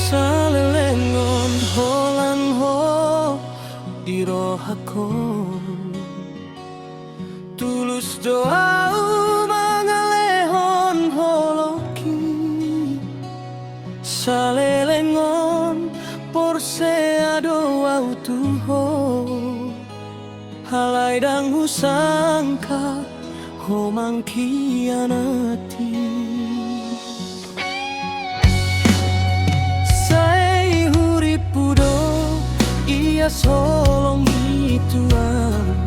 Salelengon holan ho dirohakon tulus doa mangalehon holoki salelengon porse adoa utuho halai dang husangka homang kianati solong ituan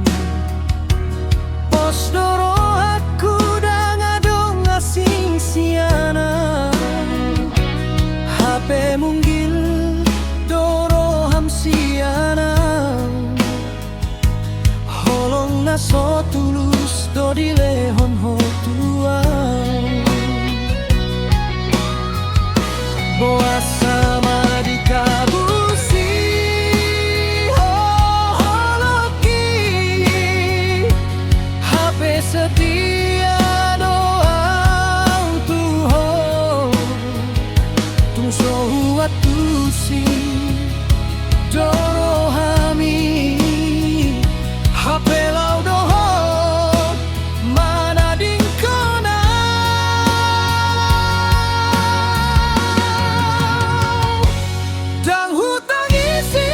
pos doro aku dangadong asing siana HP munggil doro ham siana holong naso tulus do dilehon ho tuan boa sama di kabut setia doa Tuhan tung sohuat tusi doro hami HP lau doho mana dingkona dang hutang isi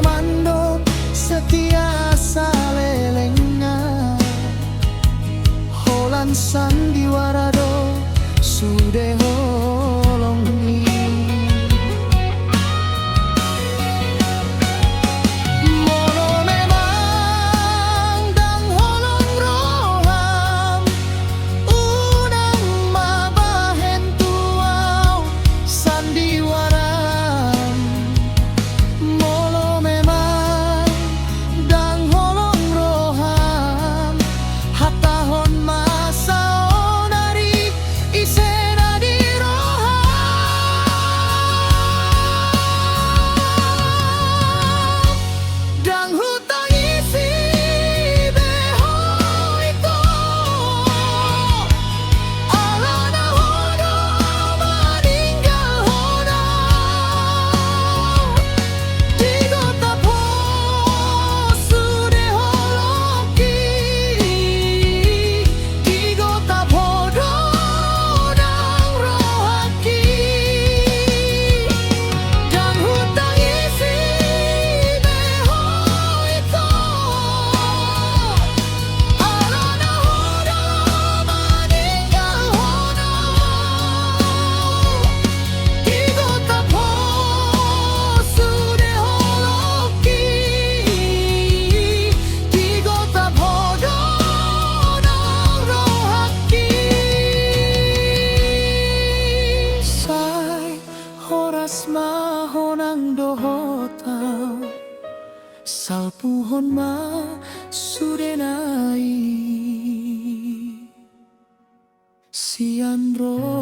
mando setia salelenga holan sandiwarado sude holongi mono memang dang holong roham unang mabahen tuau sandiwara mahonang dohota salpuhon ma sudenai Sian ro